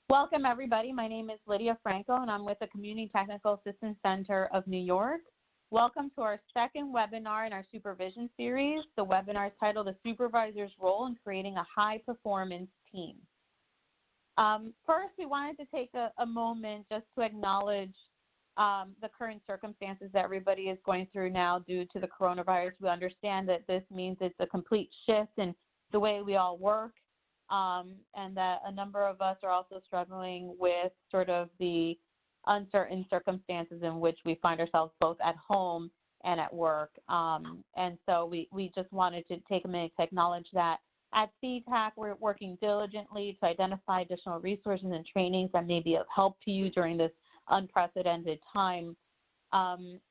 Welcome, everybody. My name is Lydia Franco, and I'm with the Community Technical Assistance Center of New York. Welcome to our second webinar in our supervision series. The webinar is titled The Supervisor's Role in Creating a High-Performance Team. First, we wanted to take a moment just to acknowledge the current circumstances that everybody is going through now due to the coronavirus. We understand that this means it's a complete shift in the way we all work, and that a number of us are also struggling with sort of the uncertain circumstances in which we find ourselves both at home and at work. And so we just wanted to take a minute to acknowledge that. At CTAC, we're working diligently to identify additional resources and trainings that may be of help to you during this unprecedented time.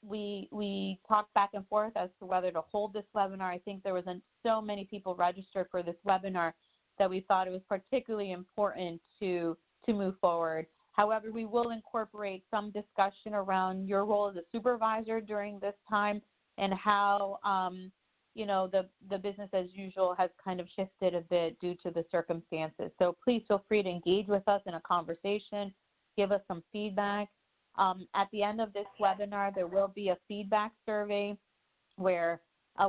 We talked back and forth as to whether to hold this webinar. I think there was so many people registered for this webinar that we thought it was particularly important to move forward. However, we will incorporate some discussion around your role as a supervisor during this time and how the business as usual has kind of shifted a bit due to the circumstances. So please feel free to engage with us in a conversation, give us some feedback. At the end of this webinar, there will be a feedback survey where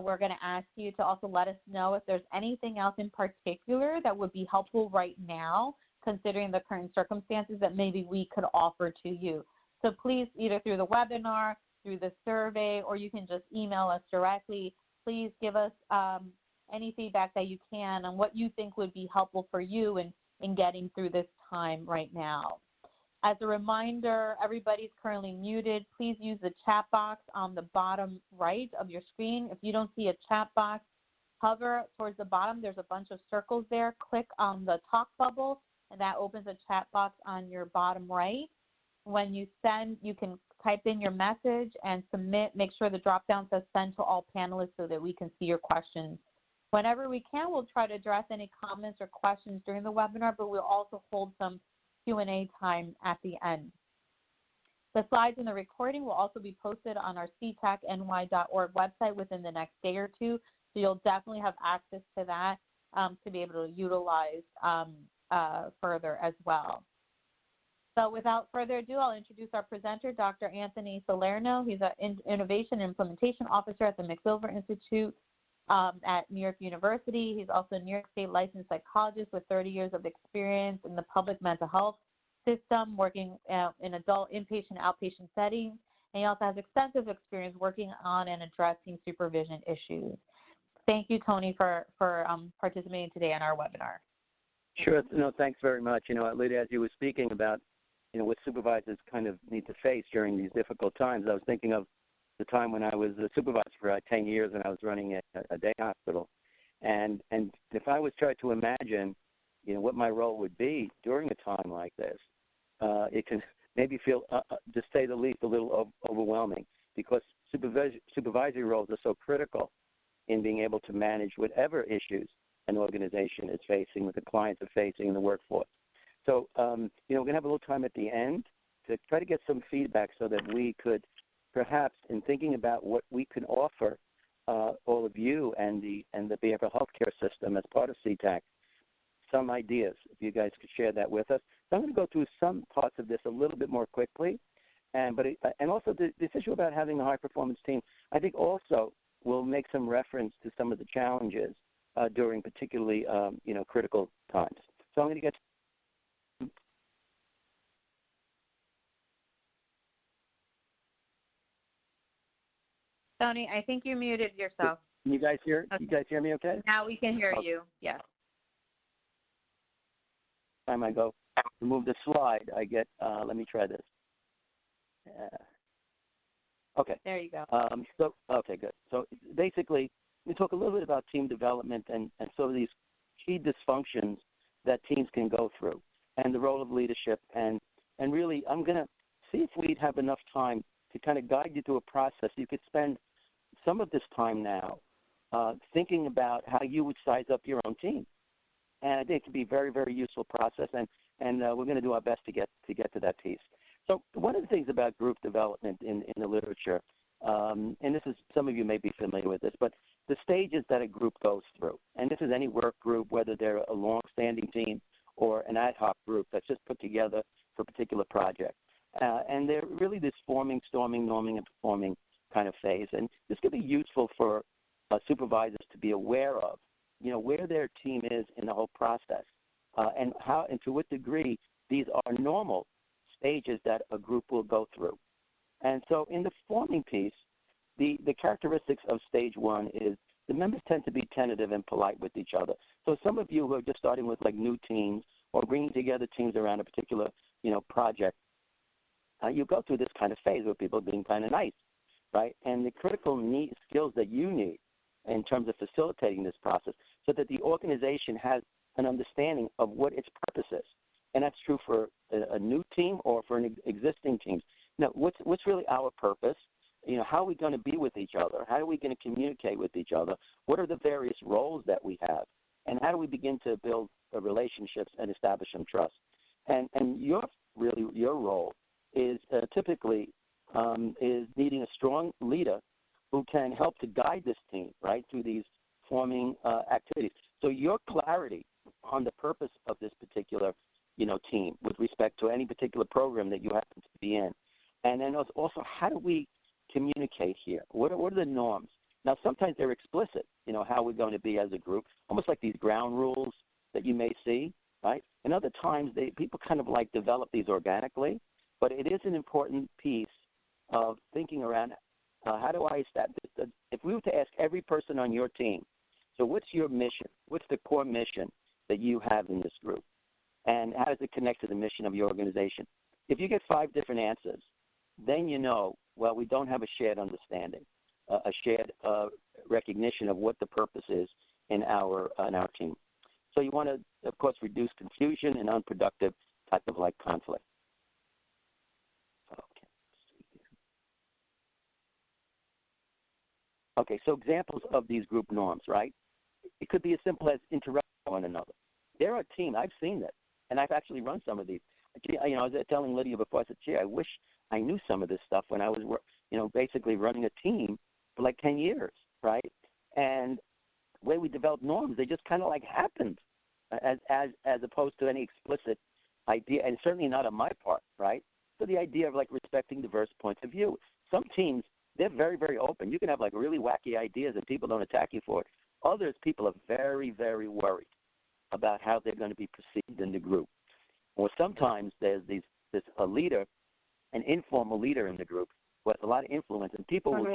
we're going to ask you to also let us know if there's anything else in particular that would be helpful right now, considering the current circumstances that maybe we could offer to you. So please, either through the webinar, through the survey, or you can just email us directly. Please give us any feedback that you can on what you think would be helpful for you in getting through this time right now. As a reminder, everybody's currently muted. Please use the chat box on the bottom right of your screen. If you don't see a chat box, hover towards the bottom. There's a bunch of circles there. Click on the talk bubble, and that opens a chat box on your bottom right. When you send, you can type in your message and submit. Make sure the drop-down says send to all panelists so that we can see your questions. Whenever we can, we'll try to address any comments or questions during the webinar, but we'll also hold some Q&A time at the end. The slides and the recording will also be posted on our ctacny.org website within the next day or two, so you'll definitely have access to that to be able to utilize further as well. So without further ado, I'll introduce our presenter, Dr. Anthony Salerno. He's an Innovation and Implementation Officer at the McSilver Institute at New York University. He's also a New York State licensed psychologist with 30 years of experience in the public mental health system, working in adult inpatient, outpatient settings. And he also has extensive experience working on and addressing supervision issues. Thank you, Tony, for participating today on our webinar. Sure. No, thanks very much. Lydia, as you were speaking about, what supervisors kind of need to face during these difficult times, I was thinking of the time when I was a supervisor for 10 years and I was running a day hospital. And if I was trying to imagine, what my role would be during a time like this, it can maybe feel, to say the least, a little overwhelming because supervisory roles are so critical in being able to manage whatever issues an organization is facing, what the clients are facing in the workforce. So, we're going to have a little time at the end to try to get some feedback so that we could perhaps, in thinking about what we can offer all of you and the behavioral health care system as part of CTAC, some ideas, if you guys could share that with us. So I'm going to go through some parts of this a little bit more quickly, and also this issue about having a high-performance team, I think also will make some reference to some of the challenges during particularly, critical times. So I'm going to get Tony, I think you muted yourself. Can you guys hear? Okay. You guys hear me okay? Now we can hear you, yes. Time I go remove the slide, I get, let me try this. Okay. There you go. Okay, good. So basically, we talk a little bit about team development and some of these key dysfunctions that teams can go through and the role of leadership. And really, I'm going to see if we'd have enough time to kind of guide you through a process. You could spend some of this time now thinking about how you would size up your own team. And I think it could be a very, very useful process, and we're going to do our best to get to that piece. So one of the things about group development in the literature, and this is, some of you may be familiar with this, but the stages that a group goes through, and this is any work group, whether they're a long-standing team or an ad hoc group that's just put together for a particular project. And they're really this forming, storming, norming, and performing kind of phase. And this could be useful for supervisors to be aware of, where their team is in the whole process, and how and to what degree these are normal stages that a group will go through. And so in the forming piece, the characteristics of stage one is the members tend to be tentative and polite with each other. So some of you who are just starting with like new teams or bringing together teams around a particular, project, you go through this kind of phase where people are being kind of nice, right? And the critical skills that you need in terms of facilitating this process so that the organization has an understanding of what its purpose is. And that's true for a new team or for an existing team. Now, what's really our purpose? How are we going to be with each other? How are we going to communicate with each other? What are the various roles that we have? And how do we begin to build relationships and establish some trust? And your role is typically is needing a strong leader who can help to guide this team, right, through these forming activities. So your clarity on the purpose of this particular, team with respect to any particular program that you happen to be in. And then also, how do we communicate here? What are the norms? Now, sometimes they're explicit, how we're going to be as a group, almost like these ground rules that you may see, right? And other times, people kind of like develop these organically, but it is an important piece of thinking around how do I establish this? If we were to ask every person on your team, so what's your mission? What's the core mission that you have in this group? And how does it connect to the mission of your organization? If you get 5 different answers, then well, we don't have a shared understanding, a shared recognition of what the purpose is in our team. So you want to, of course, reduce confusion and unproductive type of like conflict. Okay, so examples of these group norms, right? It could be as simple as interrupting one another. There are teams, I've seen it, and I've actually run some of these. I was telling Lydia before, I said, gee, I wish I knew some of this stuff when I was, basically running a team for like 10 years, right? And the way we developed norms, they just kind of like happened as opposed to any explicit idea, and certainly not on my part, right? So the idea of like respecting diverse points of view. Some teams, they're very, very open. You can have like really wacky ideas and people don't attack you for it. Others, people are very, very worried about how they're going to be perceived in the group. Or sometimes there's a leader, an informal leader in the group who has a lot of influence, and people will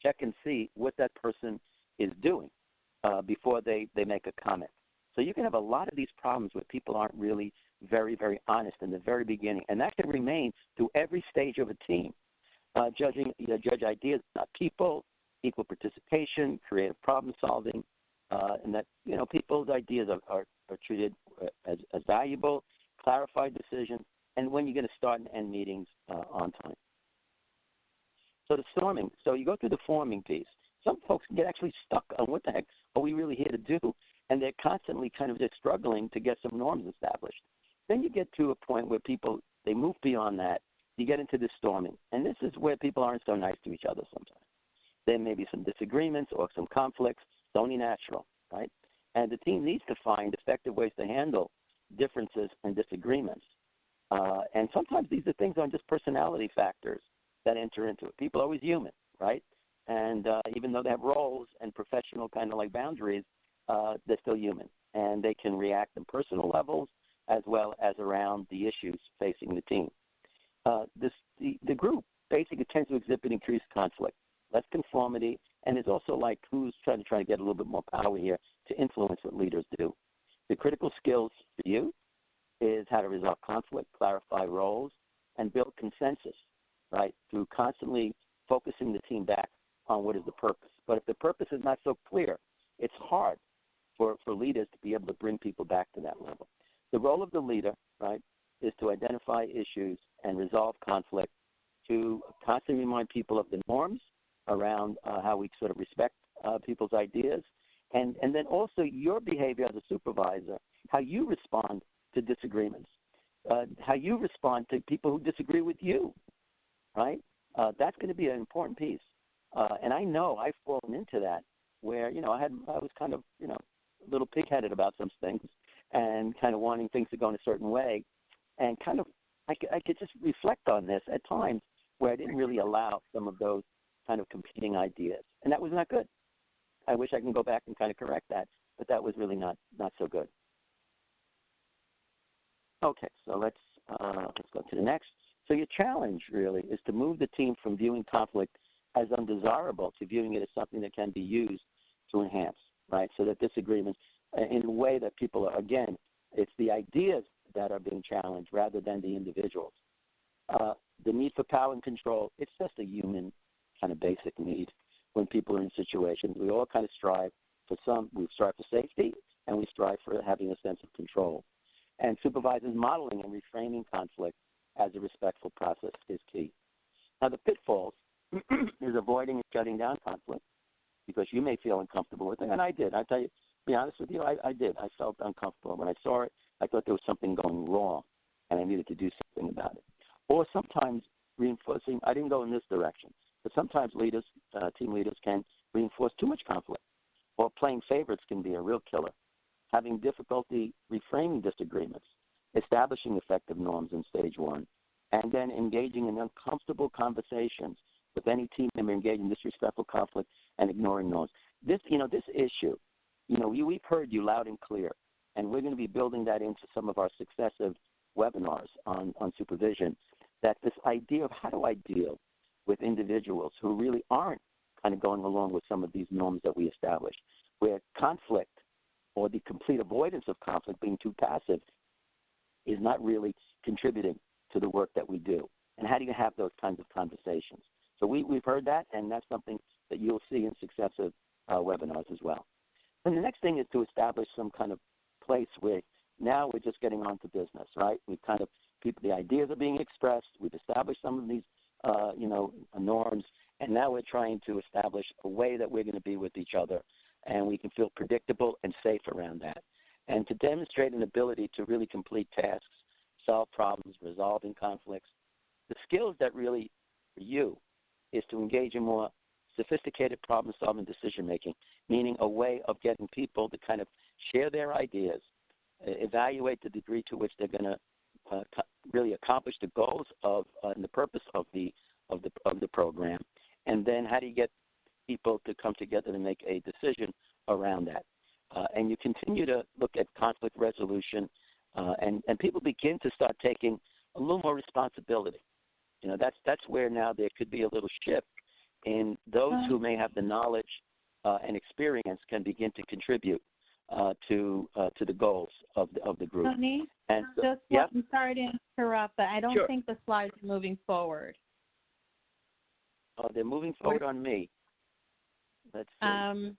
check and see what that person is doing before they make a comment. So you can have a lot of these problems where people aren't really very, very honest in the very beginning, and that can remain through every stage of a team. Judge ideas, not people, equal participation, creative problem solving, and that people's ideas are treated as valuable, clarified decisions, and when you're going to start and end meetings on time. So the storming. So you go through the forming piece. Some folks get actually stuck on what the heck are we really here to do, and they're constantly kind of just struggling to get some norms established. Then you get to a point where they move beyond that. You get into the storming, and this is where people aren't so nice to each other sometimes. There may be some disagreements or some conflicts. It's only natural, right? And the team needs to find effective ways to handle differences and disagreements. And sometimes these are things on just personality factors that enter into it. People are always human, right? And even though they have roles and professional kind of like boundaries, they're still human. And they can react on personal levels as well as around the issues facing the team. The group basically tends to exhibit increased conflict, less conformity, and it's also like who's trying to get a little bit more power here to influence what leaders do. The critical skills for you is how to resolve conflict, clarify roles, and build consensus, right, through constantly focusing the team back on what is the purpose. But if the purpose is not so clear, it's hard for leaders to be able to bring people back to that level. The role of the leader, right, is to identify issues and resolve conflict, to constantly remind people of the norms around how we sort of respect people's ideas, and then also your behavior as a supervisor, how you respond to disagreements, how you respond to people who disagree with you, right? That's going to be an important piece. And I know I've fallen into that where, I was kind of, a little pig-headed about some things and kind of wanting things to go in a certain way. And kind of, I could just reflect on this at times where I didn't really allow some of those kind of competing ideas. And that was not good. I wish I can go back and kind of correct that, but that was really not so good. Okay, so let's go to the next. So your challenge really is to move the team from viewing conflict as undesirable to viewing it as something that can be used to enhance, right? So that disagreements, in a way that people are, again, it's the ideas that are being challenged rather than the individuals. The need for power and control, it's just a human kind of basic need when people are in situations. We all kind of strive we strive for safety, and we strive for having a sense of control. And supervisors modeling and reframing conflict as a respectful process is key. Now, the pitfalls is avoiding and shutting down conflict because you may feel uncomfortable with it, and I did. I tell you, to be honest with you, I did. I felt uncomfortable. When I saw it, I thought there was something going wrong, and I needed to do something about it. Or sometimes reinforcing, I didn't go in this direction, but sometimes leaders, team leaders can reinforce too much conflict, or playing favorites can be a real killer. Having difficulty reframing disagreements, establishing effective norms in stage one, and then engaging in uncomfortable conversations with any team member engaged in disrespectful conflict and ignoring norms. This issue, we've heard you loud and clear, and we're going to be building that into some of our successive webinars on supervision, that this idea of how do I deal with individuals who really aren't kind of going along with some of these norms that we established, where conflict or the complete avoidance of conflict, being too passive, is not really contributing to the work that we do. And how do you have those kinds of conversations? So we've heard that, and that's something that you'll see in successive webinars as well. And the next thing is to establish some kind of place where now we're just getting on to business, right? We've kind of, the ideas are being expressed. We've established some of these, norms, and now we're trying to establish a way that we're going to be with each other, and we can feel predictable and safe around that. And to demonstrate an ability to really complete tasks, solve problems, resolving conflicts, the skills that really, for you, is to engage in more sophisticated problem-solving decision-making, meaning a way of getting people to kind of share their ideas, evaluate the degree to which they're going to really accomplish the goals of and the purpose of the program, and then how do you get people to come together to make a decision around that. And you continue to look at conflict resolution, and people begin to start taking a little more responsibility. That's where now there could be a little shift in those who may have the knowledge and experience can begin to contribute to the goals of the group. Tony, and so, I'm sorry to interrupt, but I don't think the slides are moving forward. Oh, they're moving forward on me. Let's see.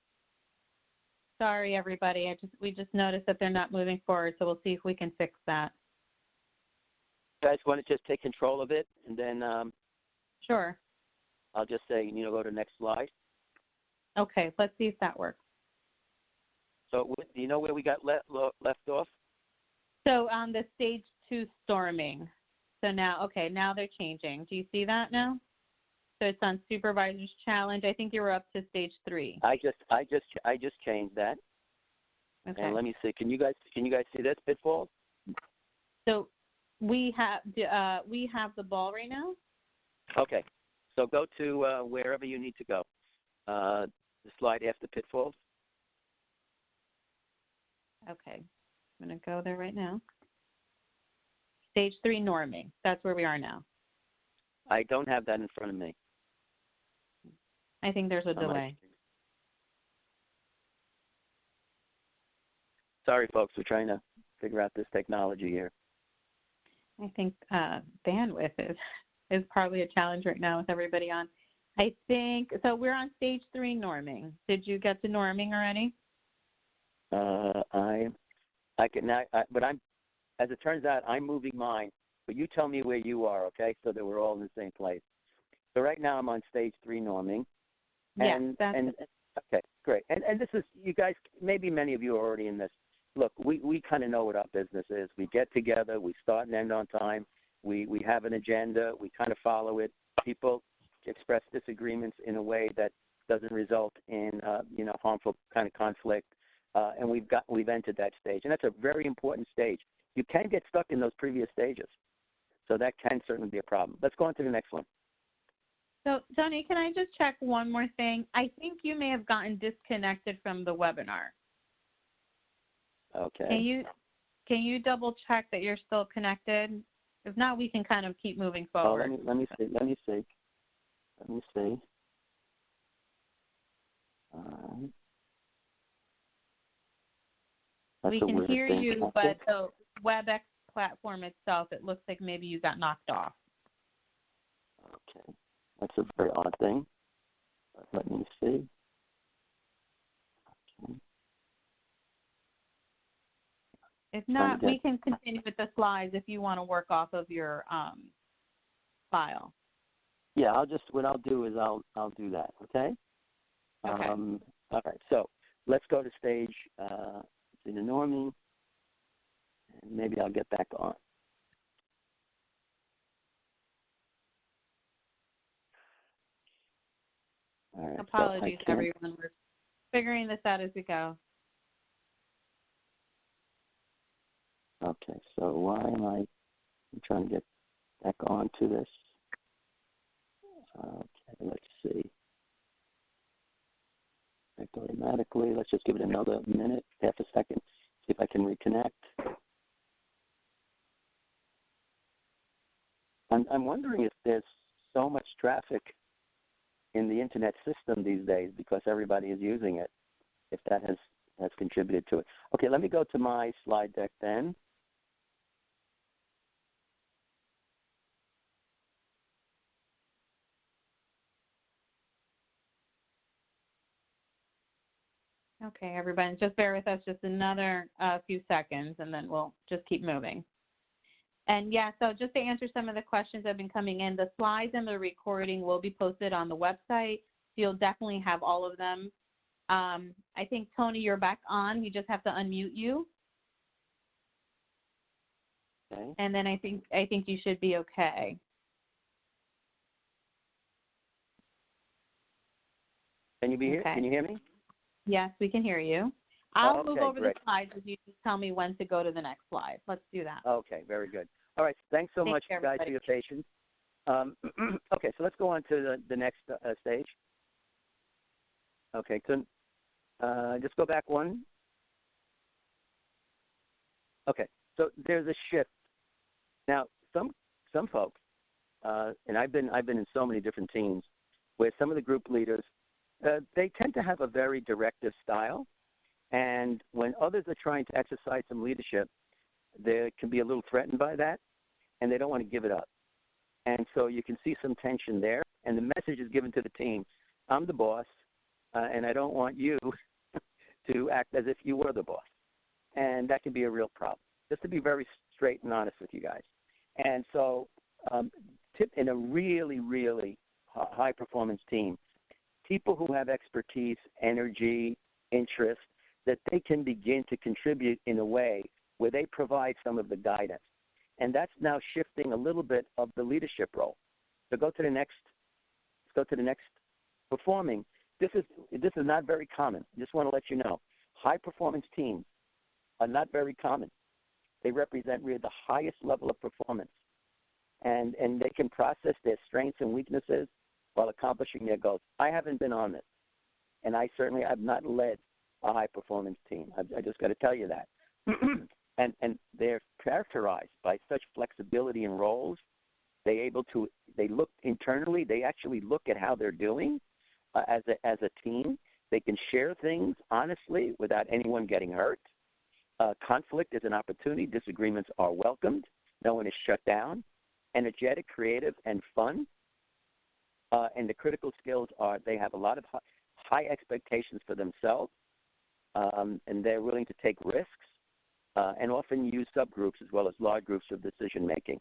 Sorry, everybody. We just noticed that they're not moving forward, so we'll see if we can fix that. You guys want to just take control of it, and then Sure. I'll just say, go to the next slide. Okay, let's see if that works. So, do you know where we got left off? So on the stage 2 storming. So now they're changing. Do you see that now? So it's on Supervisor's Challenge. I think you were up to stage 3. I just changed that. Okay. And let me see. Can you guys see this, Pitfall? So we have the ball right now. Okay. So go to wherever you need to go. The slide after Pitfalls. Okay. I'm going to go there right now. Stage 3 norming. That's where we are now. I don't have that in front of me. I think there's a delay. Sorry, folks. We're trying to figure out this technology here. I think bandwidth is probably a challenge right now with everybody on. I think so. We're on stage 3 norming. Did you get to norming already? I can now, but I'm. As it turns out, I'm moving mine. But you tell me where you are, okay? So that we're all in the same place. So right now I'm on stage 3 norming. And, okay, great. And this is, you guys, maybe many of you are already in this. Look, we kind of know what our business is. We get together, we start and end on time. We have an agenda, we kind of follow it. People express disagreements in a way that doesn't result in, harmful kind of conflict. and we've entered that stage, and that's a very important stage. You can get stuck in those previous stages, so that can certainly be a problem. Let's go on to the next one. So, Tony, can I just check one more thing? I think you may have gotten disconnected from the webinar. Okay. Can you double check that you're still connected? If not, we can kind of keep moving forward. Let me see. We can hear you, but the WebEx platform itself, it looks like maybe you got knocked off. Okay. That's a very odd thing. Let me see. Okay. If not, we can continue with the slides if you want to work off of your file. Yeah, what I'll do is I'll do that. Okay. Okay. All right. So let's go to stage in the norming, and maybe I'll get back on. All right, Apologies, everyone. We're figuring this out as we go. Okay, so why am I'm trying to get back onto this? Okay, let's see. Automatically. Let's just give it another minute, half a second, see if I can reconnect. I'm wondering if there's so much traffic in the internet system these days because everybody is using it, if that has contributed to it. Okay, let me go to my slide deck then. Okay, everybody, just bear with us just another few seconds, and then we'll just keep moving. And yeah, so just to answer some of the questions that have been coming in, the slides and the recording will be posted on the website, so you'll definitely have all of them. I think, Tony, you're back on. You just have to unmute you. Okay. And then I think you should be okay. Can you be here? Okay. Can you hear me? Yes, we can hear you. I'll move over great. the slides if you just tell me when to go to the next slide. Let's do that. Okay, very good. All right, thanks so much, guys, for your patience. Okay, so let's go on to the next stage. Okay, so just go back one. Okay, so there's a shift. Now, some folks, and I've been in so many different teams, where some of the group leaders, they tend to have a very directive style, and when others are trying to exercise some leadership, they can be a little threatened by that, and they don't want to give it up. And so you can see some tension there, and the message is given to the team: I'm the boss, and I don't want you to act as if you were the boss. And that can be a real problem, just to be very straight and honest with you guys. And so in a really, really high-performance team, people who have expertise, energy, interest, that they can begin to contribute in a way where they provide some of the guidance. And that's now shifting a little bit of the leadership role. So go to the next performing. This is not very common. Just want to let you know. High-performance teams are not very common. They represent really the highest level of performance. And they can process their strengths and weaknesses while accomplishing their goals. I haven't been on this, and I certainly have not led a high-performance team. I just got to tell you that. and they're characterized by such flexibility in roles. They look internally. They actually look at how they're doing as a team. They can share things honestly without anyone getting hurt. Conflict is an opportunity. Disagreements are welcomed. No one is shut down. Energetic, creative, and fun. And the critical skills are they have a lot of high expectations for themselves, and they're willing to take risks, and often use subgroups as well as large groups of decision making.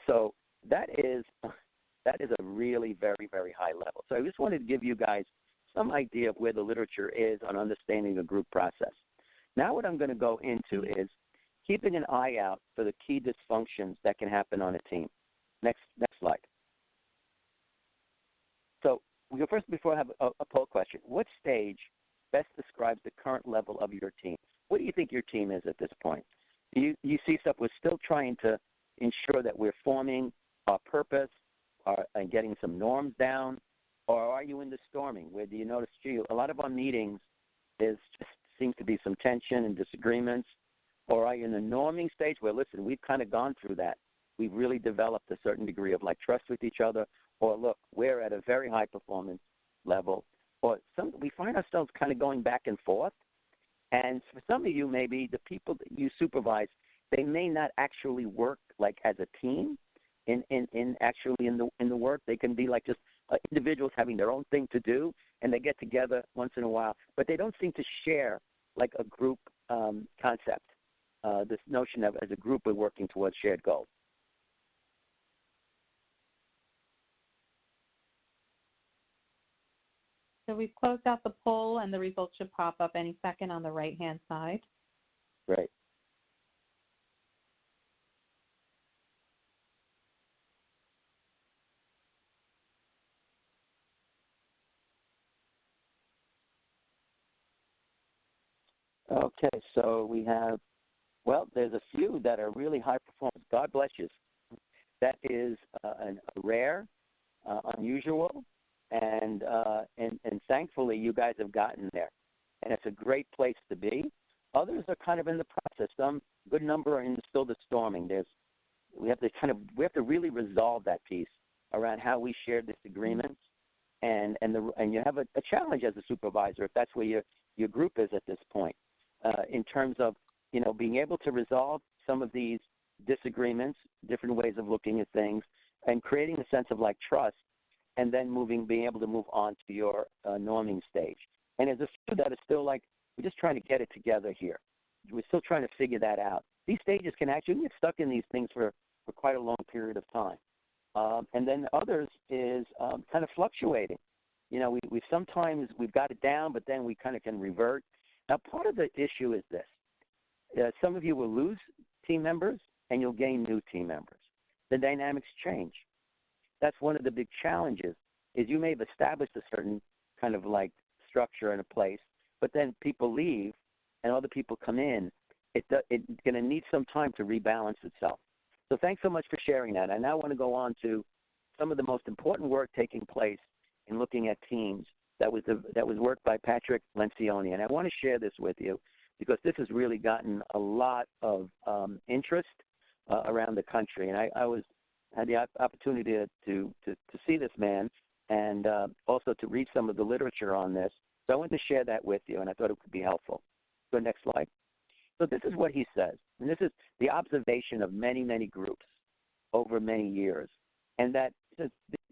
So that is a really very, very high level. So I just wanted to give you guys some idea of where the literature is on understanding the group process. Now what I'm going to go into is keeping an eye out for the key dysfunctions that can happen on a team. Next slide. So before I have a poll question, what stage best describes the current level of your team? What do you think your team is at this point? You see stuff, we're still trying to ensure that we're forming our purpose and getting some norms down, or are you in the storming? Where do you notice, gee, a lot of our meetings just seems to be some tension and disagreements, or are you in the norming stage where, listen, we've kind of gone through that. We've really developed a certain degree of like trust with each other, or look, we're at a very high performance level, or we find ourselves kind of going back and forth. And for some of you, maybe the people that you supervise, they may not actually work like as a team in the work. They can be like just individuals having their own thing to do, and they get together once in a while, but they don't seem to share like a group concept, this notion of as a group we're working towards shared goals. So we've closed out the poll, and the results should pop up any second on the right-hand side. Right. Okay, so we have, well, there's a few that are really high performance. God bless you. That is rare, unusual, and thankfully you guys have gotten there, and it's a great place to be. Others are kind of in the process. Some good number are still the storming. We have to really resolve that piece around how we share disagreements, and you have a challenge as a supervisor if that's where your group is at this point, in terms of being able to resolve some of these disagreements, different ways of looking at things, and creating a sense of like trust, and then being able to move on to your norming stage. And there's a few that are still like, we're just trying to get it together here. We're still trying to figure that out. These stages can actually get stuck in these things for quite a long period of time. And then others is kind of fluctuating. We sometimes we've got it down, but then we kind of can revert. Now, part of the issue is this. Some of you will lose team members, and you'll gain new team members. The dynamics change. That's one of the big challenges, is you may have established a certain kind of like structure in a place, but then people leave and other people come in. It's going to need some time to rebalance itself. So thanks so much for sharing that. I now want to go on to some of the most important work taking place in looking at teams. That was work by Patrick Lencioni, and I want to share this with you because this has really gotten a lot of interest around the country. And I had the opportunity to see this man and also to read some of the literature on this. So I wanted to share that with you, and I thought it could be helpful. Go next slide. So this is what he says, and this is the observation of many, many groups over many years, and that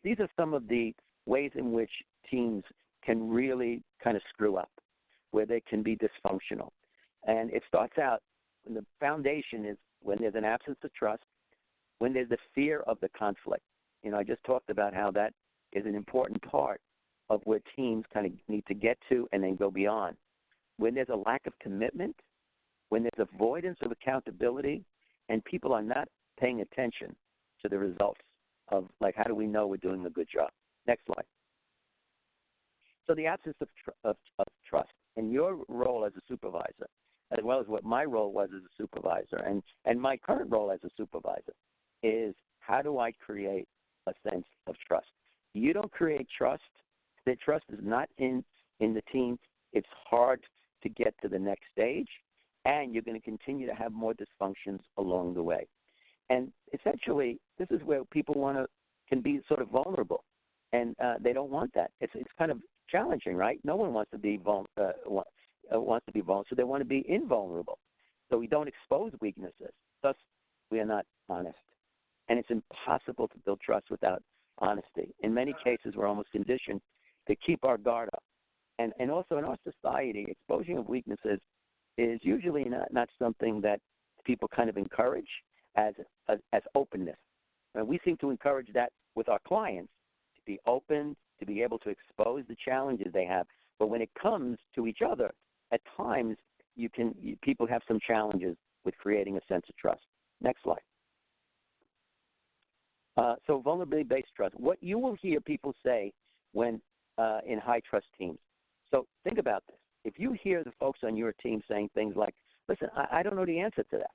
these are some of the ways in which teams can really kind of screw up, where they can be dysfunctional. And it starts out when the foundation is when there's an absence of trust, when there's the fear of the conflict. I just talked about how that is an important part of where teams kind of need to get to and then go beyond. When there's a lack of commitment, when there's avoidance of accountability, and people are not paying attention to the results of, like, how do we know we're doing a good job? Next slide. So the absence of trust, and your role as a supervisor, as well as what my role was as a supervisor, and my current role as a supervisor, is how do I create a sense of trust? You don't create trust. The trust is not in the team. It's hard to get to the next stage, and you're going to continue to have more dysfunctions along the way. And essentially, this is where people can be sort of vulnerable, and they don't want that. It's kind of challenging, right? No one wants to be vulnerable, so they want to be invulnerable. So we don't expose weaknesses. Thus, we are not honest. And it's impossible to build trust without honesty. In many cases, we're almost conditioned to keep our guard up. And also in our society, exposing of weaknesses is usually not something that people kind of encourage as openness. And we seem to encourage that with our clients, to be open, to be able to expose the challenges they have. But when it comes to each other, at times people have some challenges with creating a sense of trust. Next slide. So vulnerability-based trust. What you will hear people say when in high-trust teams. So think about this. if you hear the folks on your team saying things like, listen, I don't know the answer to that,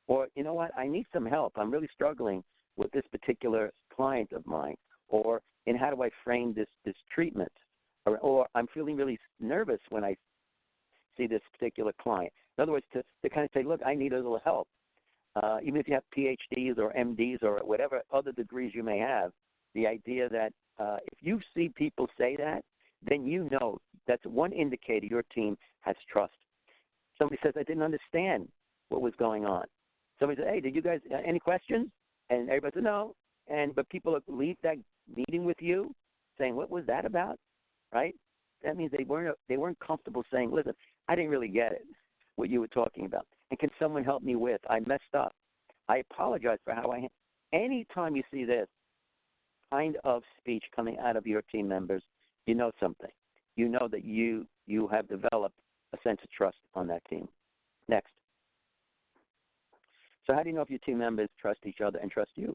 or, you know what, I need some help. I'm really struggling with this particular client of mine, or in how do I frame this treatment, or I'm feeling really nervous when I see this particular client. In other words, to kind of say, look, I need a little help. Even if you have PhDs or MDs or whatever other degrees you may have, the idea that if you see people say that, then you know that's one indicator your team has trust. Somebody says, I didn't understand what was going on. Somebody said, hey, did you guys, any questions? And everybody said, no. But people leave that meeting with you saying, what was that about, right? That means they weren't comfortable saying, listen, I didn't really get it, what you were talking about. And can someone help me with? I messed up. I apologize for how I. Anytime you see this kind of speech coming out of your team members, you know something. You know that you have developed a sense of trust on that team. Next. So how do you know if your team members trust each other and trust you?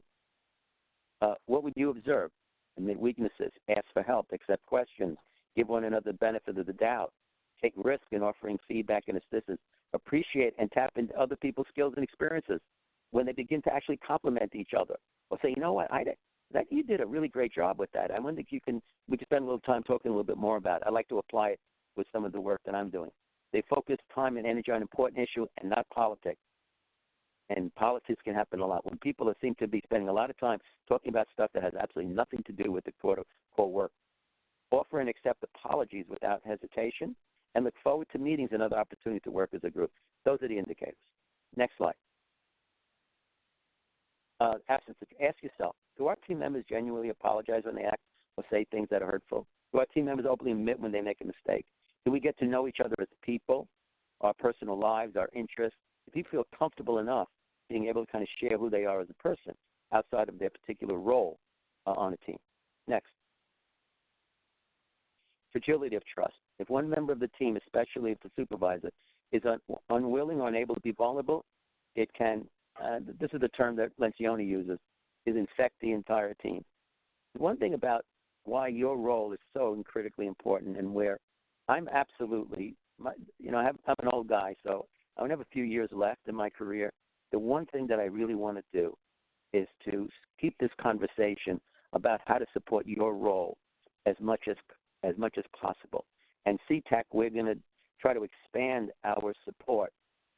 What would you observe? Admit weaknesses, ask for help, accept questions, give one another the benefit of the doubt, take risk in offering feedback and assistance, appreciate and tap into other people's skills and experiences when they begin to actually compliment each other. Or say, you know what, you did a really great job with that. I wonder if we could spend a little time talking a little bit more about it. I'd like to apply it with some of the work that I'm doing. They focus time and energy on important issue and not politics. And politics can happen a lot. When people seem to be spending a lot of time talking about stuff that has absolutely nothing to do with the core work. Offer and accept apologies without hesitation, and look forward to meetings and other opportunities to work as a group. Those are the indicators. Next slide. Ask yourself, do our team members genuinely apologize when they act or say things that are hurtful? Do our team members openly admit when they make a mistake? Do we get to know each other as people, our personal lives, our interests? If you feel comfortable enough being able to kind of share who they are as a person outside of their particular role on a team. Next. Fragility of trust. If one member of the team, especially if the supervisor, is unwilling or unable to be vulnerable, it can, this is the term that Lencioni uses, is infect the entire team. One thing about why your role is so critically important and where I'm absolutely, I'm an old guy, so I only have a few years left in my career. The one thing that I really want to do is to keep this conversation about how to support your role as much as possible. And CTAC, we're going to try to expand our support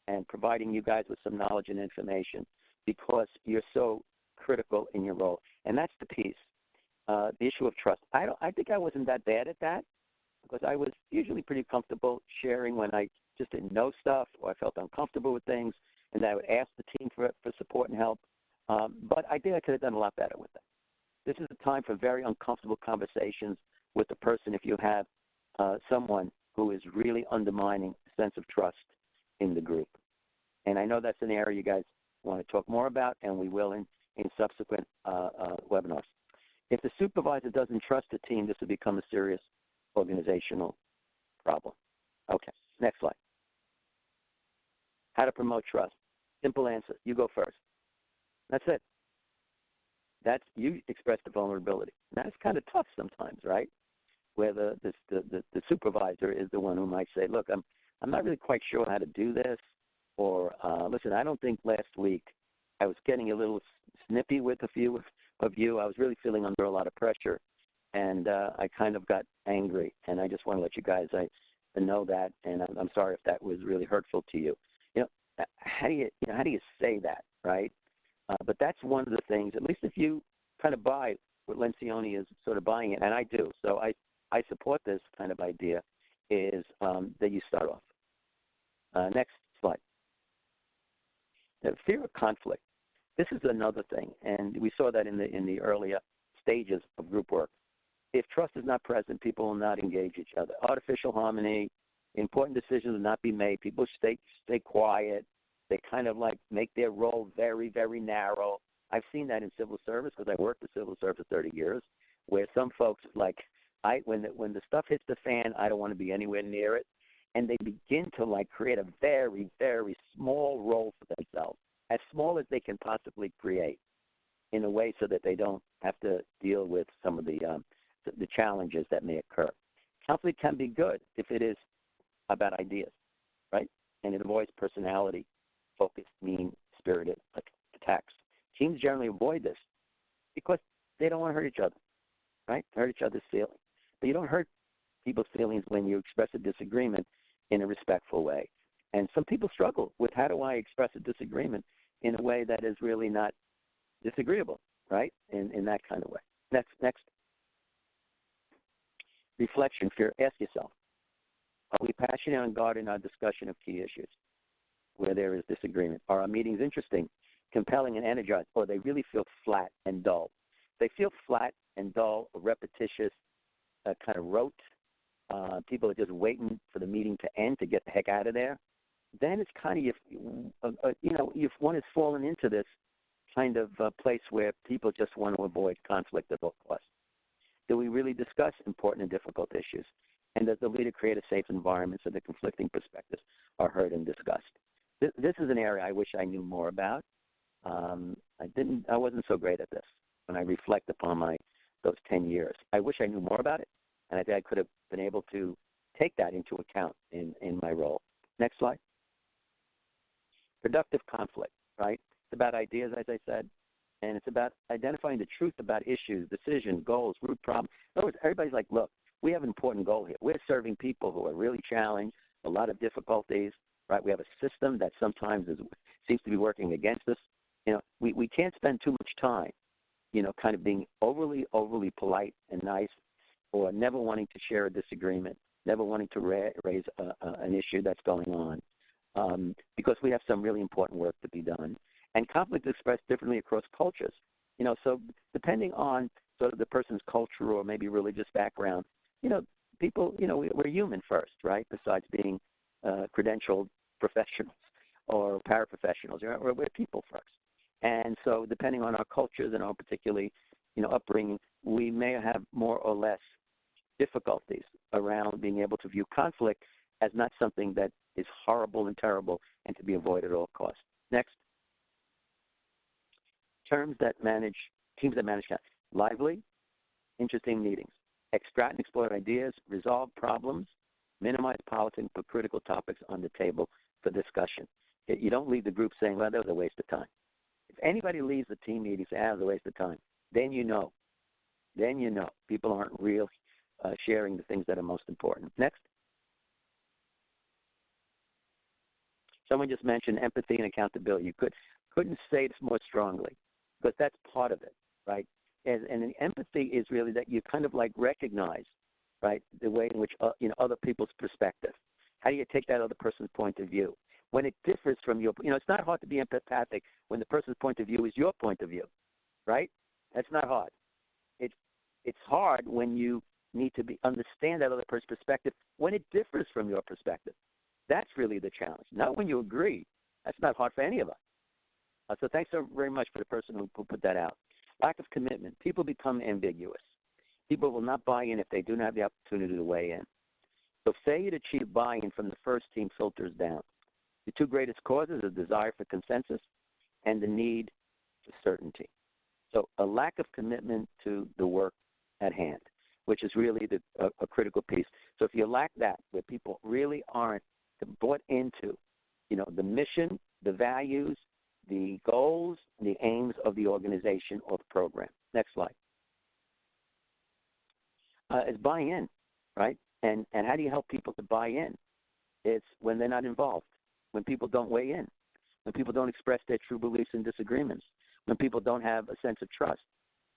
and providing you guys with some knowledge and information because you're so critical in your role. And that's the piece, the issue of trust. I think I wasn't that bad at that because I was usually pretty comfortable sharing when I just didn't know stuff or I felt uncomfortable with things, and I would ask the team for support and help. But I think I could have done a lot better with that. This is a time for very uncomfortable conversations with the person if you have someone who is really undermining a sense of trust in the group. And I know that's an area you guys want to talk more about, and we will in subsequent webinars. If the supervisor doesn't trust the team, this will become a serious organizational problem. Okay, next slide. How to promote trust. Simple answer. You go first. That's it. You express the vulnerability. And that's kind of tough sometimes, right? Where the supervisor is the one who might say, look, I'm not really quite sure how to do this, or listen, I don't think last week I was getting a little snippy with a few of you. I was really feeling under a lot of pressure, and I kind of got angry, and I just want to let you guys know that, and I'm sorry if that was really hurtful to you. How do you say that, right? But that's one of the things, at least if you kind of buy what Lencioni is sort of buying it, and I do. So I support this kind of idea, is that you start off. Next slide. The fear of conflict. This is another thing, and we saw that in the earlier stages of group work. If trust is not present, people will not engage each other. Artificial harmony, important decisions will not be made. People stay quiet. They kind of like make their role very, very narrow. I've seen that in civil service because I worked in civil service for 30 years, where some folks like, when the stuff hits the fan, I don't want to be anywhere near it, and they begin to like create a very, very small role for themselves, as small as they can possibly create, in a way so that they don't have to deal with some of the challenges that may occur. Conflict can be good if it is about ideas, right? And it avoids personality-focused, mean-spirited attacks. Teams generally avoid this because they don't want to hurt each other, right? Hurt each other's feelings. But you don't hurt people's feelings when you express a disagreement in a respectful way. And some people struggle with how do I express a disagreement in a way that is really not disagreeable, right? In that kind of way. Next. Reflection, fear. Ask yourself, are we passionate and guarded in our discussion of key issues where there is disagreement? Are our meetings interesting, compelling, and energized, or they really feel flat and dull? They feel flat and dull, repetitious, kind of rote. People are just waiting for the meeting to end to get the heck out of there. Then it's kind of, if one has fallen into this kind of place where people just want to avoid conflict at all costs. Do we really discuss important and difficult issues? And does the leader create a safe environment so the conflicting perspectives are heard and discussed? This is an area I wish I knew more about. I wasn't so great at this when I reflect upon those 10 years. I wish I knew more about it, and I think I could have been able to take that into account in my role. Next slide. Productive conflict, right? It's about ideas, as I said, and it's about identifying the truth about issues, decisions, goals, root problems. In other words, everybody's like, look, we have an important goal here. We're serving people who are really challenged, a lot of difficulties, right? We have a system that sometimes seems to be working against us. We can't spend too much time, kind of being overly polite and nice, or never wanting to share a disagreement, never wanting to raise an issue that's going on, because we have some really important work to be done. And conflict is expressed differently across cultures. So depending on sort of the person's culture or maybe religious background, people, we're human first, right? Besides being credentialed professionals or paraprofessionals, we're people first. And so depending on our cultures and our particularly, upbringing, we may have more or less difficulties around being able to view conflict as not something that is horrible and terrible and to be avoided at all costs. Next. Teams that manage lively, interesting meetings, extract and explore ideas, resolve problems, minimize politics, put critical topics on the table for discussion. You don't leave the group saying, well, that was a waste of time. If anybody leaves the team meeting saying, that was a waste of time, then you know people aren't really sharing the things that are most important. Next. Someone just mentioned empathy and accountability. You couldn't say this more strongly, because that's part of it, right? And empathy is really that you kind of like recognize, right, the way in which other people's perspective. How do you take that other person's point of view? When it differs from your, it's not hard to be empathetic when the person's point of view is your point of view, right? That's not hard. It's hard when you need to understand that other person's perspective when it differs from your perspective. That's really the challenge. Not when you agree. That's not hard for any of us. So thanks so very much for the person who put that out. Lack of commitment. People become ambiguous. People will not buy in if they do not have the opportunity to weigh in. So failure to achieve buy-in from the first team filters down. The two greatest causes are desire for consensus and the need for certainty. So a lack of commitment to the work at hand, which is really a critical piece. So if you lack that, where people really aren't bought into, the mission, the values, the goals, the aims of the organization or the program. Next slide. Is buying in, right? And how do you help people to buy in? It's when they're not involved, when people don't weigh in, when people don't express their true beliefs and disagreements, when people don't have a sense of trust,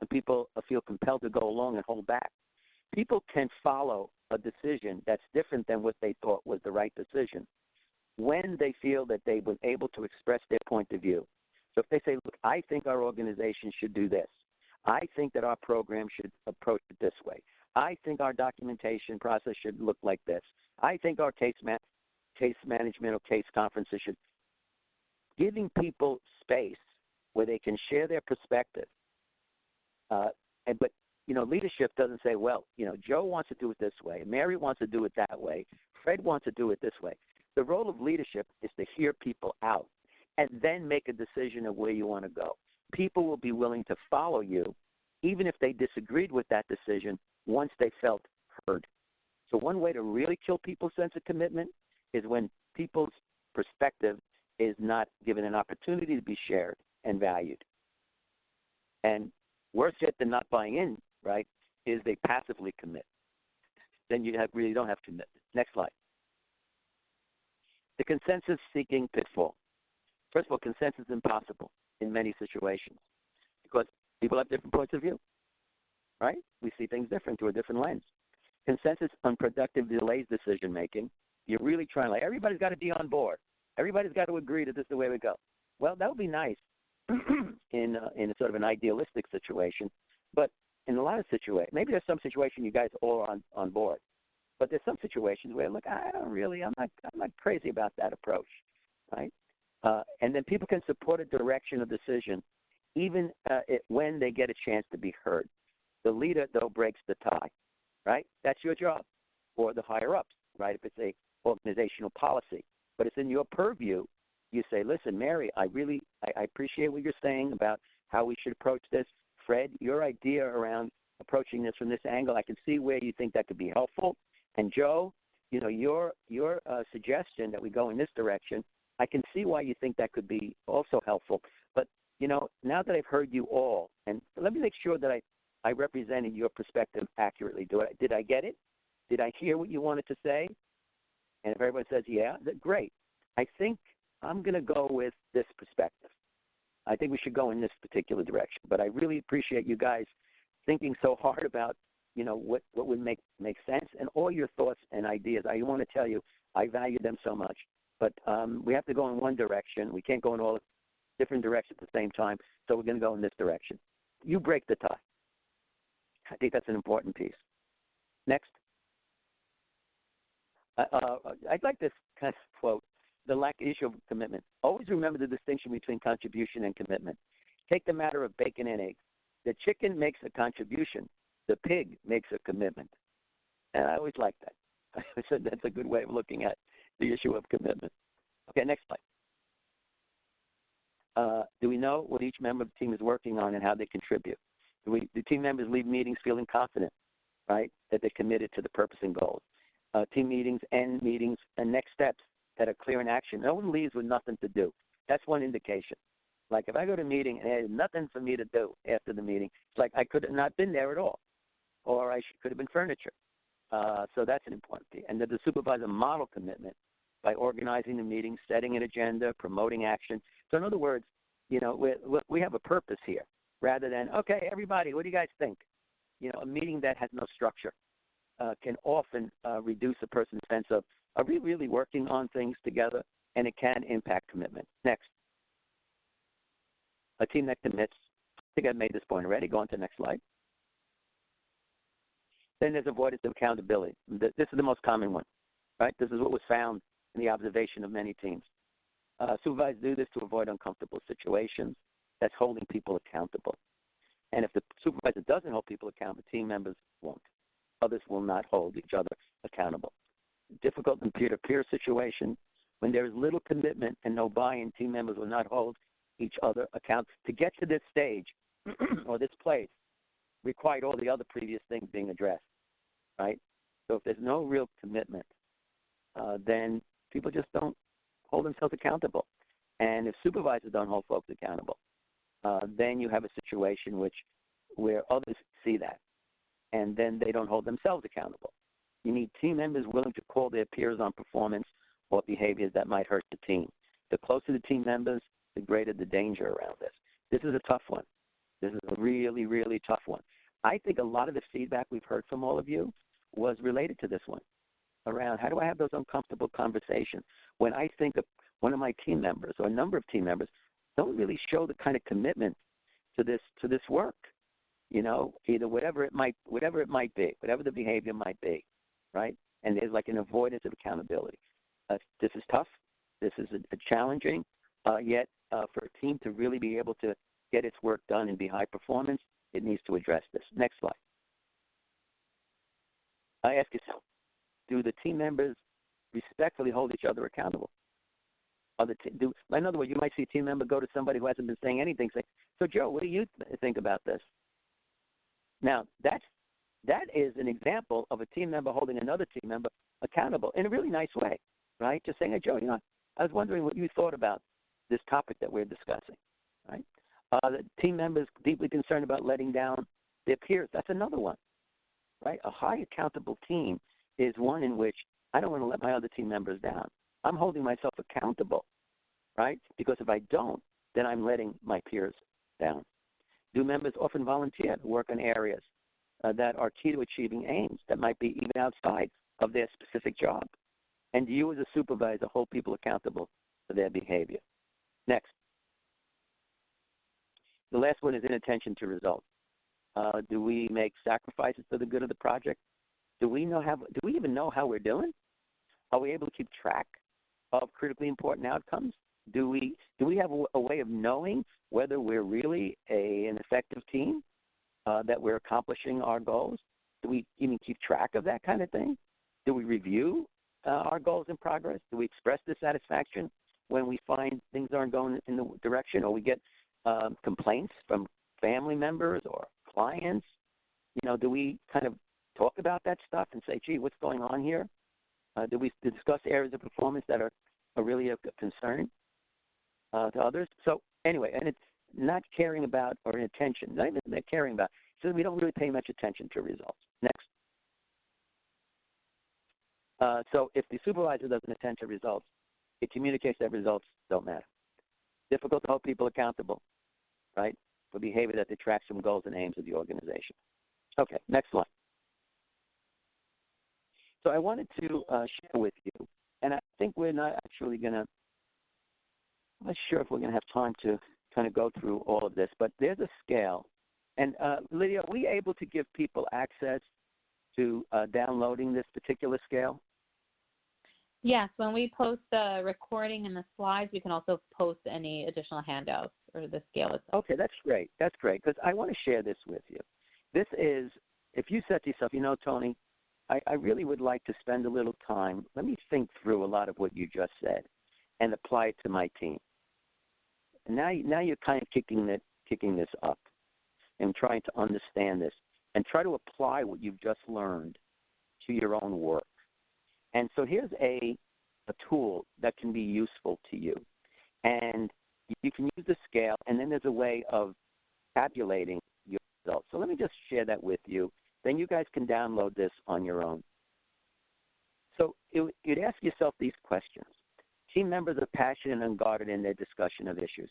when people feel compelled to go along and hold back. People can follow a decision that's different than what they thought was the right decision when they feel that they've been able to express their point of view. So if they say, look, I think our organization should do this. I think that our program should approach it this way. I think our documentation process should look like this. I think our case management or case conferences should. Giving people space where they can share their perspective. But leadership doesn't say, well, Joe wants to do it this way. Mary wants to do it that way. Fred wants to do it this way. The role of leadership is to hear people out and then make a decision of where you want to go. People will be willing to follow you, even if they disagreed with that decision once they felt heard. So one way to really kill people's sense of commitment is when people's perspective is not given an opportunity to be shared and valued. And worse yet than not buying in, right, is they passively commit. Then you really don't have commitment. Next slide. The consensus-seeking pitfall. First of all, consensus is impossible in many situations because people have different points of view, right? We see things different through a different lens. Consensus unproductive delays decision-making. You're really trying, like, everybody's got to be on board. Everybody's got to agree that this is the way we go. Well, that would be nice in a sort of an idealistic situation, but in a lot of situations, maybe there's some situation you guys all are on board, but there's some situations where, look, I'm not crazy about that approach, right? And then people can support a direction of decision even when they get a chance to be heard. The leader, though, breaks the tie, right? That's your job, or the higher-ups, right, if it's a organizational policy. But it's in your purview. You say, listen, Mary, I appreciate what you're saying about how we should approach this. Fred, your idea around approaching this from this angle, I can see where you think that could be helpful. And Joe, your suggestion that we go in this direction, I can see why you think that could be also helpful. But, now that I've heard you all, and let me make sure that I represented your perspective accurately. Did I get it? Did I hear what you wanted to say? And if everyone says, yeah, great. I think I'm going to go with this perspective. I think we should go in this particular direction. But I really appreciate you guys thinking so hard about, what would make sense and all your thoughts and ideas. I want to tell you, I value them so much. But we have to go in one direction. We can't go in all different directions at the same time. So we're going to go in this direction. You break the tie. I think that's an important piece. Next. I'd like this kind of quote, the issue of commitment. Always remember the distinction between contribution and commitment. Take the matter of bacon and eggs. The chicken makes a contribution. The pig makes a commitment. And I always like that. I said that's a good way of looking at the issue of commitment. Okay, next slide. Do we know what each member of the team is working on and how they contribute? Do team members leave meetings feeling confident, right, that they're committed to the purpose and goals? Team meetings, end meetings, and next steps that are clear in action. No one leaves with nothing to do. That's one indication. Like if I go to a meeting and there's nothing for me to do after the meeting, it's like I could have not been there at all, or I could have been furniture. So that's an important piece. And that the supervisor model commitment by organizing the meeting, setting an agenda, promoting action. So in other words, we have a purpose here rather than, okay, everybody, what do you guys think? A meeting that has no structure can often reduce a person's sense of, are we really working on things together? And it can impact commitment. Next. A team that commits. I think I've made this point already. Go on to the next slide. Then there's avoidance of accountability. This is the most common one, right? This is what was found in the observation of many teams. Supervisors do this to avoid uncomfortable situations. That's holding people accountable. And if the supervisor doesn't hold people accountable, team members won't. Others will not hold each other accountable. Difficult in peer-to-peer situations, when there is little commitment and no buy-in, team members will not hold each other accountable. To get to this stage or this place required all the other previous things being addressed, right? So if there's no real commitment, then people just don't hold themselves accountable. And if supervisors don't hold folks accountable, then you have a situation where others see that, and then they don't hold themselves accountable. You need team members willing to call their peers on performance or behaviors that might hurt the team. The closer the team members, the greater the danger around this. This is a tough one. This is a really, really tough one. I think a lot of the feedback we've heard from all of you was related to this one, around how do I have those uncomfortable conversations when I think of one of my team members or a number of team members don't really show the kind of commitment to this work, either whatever it might be, whatever the behavior might be, right? And there's like an avoidance of accountability. This is tough. This is a challenging, yet for a team to really be able to get its work done and be high performance, it needs to address this. Next slide. I ask yourself, do the team members respectfully hold each other accountable? In other words, you might see a team member go to somebody who hasn't been saying anything, say, so Joe, what do you think about this? Now, that's that is an example of a team member holding another team member accountable in a really nice way, right? Just saying, hey, Joe, I was wondering what you thought about this topic that we're discussing, right? The team members deeply concerned about letting down their peers. That's another one, right? A high accountable team is one in which I don't want to let my other team members down. I'm holding myself accountable, right? Because if I don't, then I'm letting my peers down. Do members often volunteer to work in areas that are key to achieving aims that might be even outside of their specific job? And do you as a supervisor hold people accountable for their behavior? Next. The last one is inattention to results. Do we make sacrifices for the good of the project? Do we even know how we're doing? Are we able to keep track of critically important outcomes? Do we have a way of knowing whether we're really an effective team, that we're accomplishing our goals? Do we even keep track of that kind of thing? Do we review our goals and progress? Do we express dissatisfaction when we find things aren't going in the direction, or we get complaints from family members or clients? Do we kind of talk about that stuff and say, gee, what's going on here? Do we discuss areas of performance that are really of concern to others? So anyway, and it's not caring about or inattention, not even caring about, so we don't really pay much attention to results. Next. So if the supervisor doesn't attend to results, it communicates that results don't matter. Difficult to hold people accountable, right, for behavior that detracts from goals and aims of the organization. Okay, next slide. So I wanted to share with you, and I think we're not actually going to, I'm not sure if we're going to have time to kind of go through all of this, but there's a scale. And Lydia, are we able to give people access to downloading this particular scale? Yes, when we post the recording and the slides, we can also post any additional handouts or the scale itself. Okay, that's great. That's great, because I want to share this with you. This is, if you said to yourself, Tony, I really would like to spend a little time. Let me think through a lot of what you just said and apply it to my team. And now you're kind of kicking this up and trying to understand this and try to apply what you've just learned to your own work. And so here's a tool that can be useful to you. And you can use the scale, and then there's a way of tabulating your results. So let me just share that with you. Then you guys can download this on your own. So you'd ask yourself these questions. Team members are passionate and unguarded in their discussion of issues.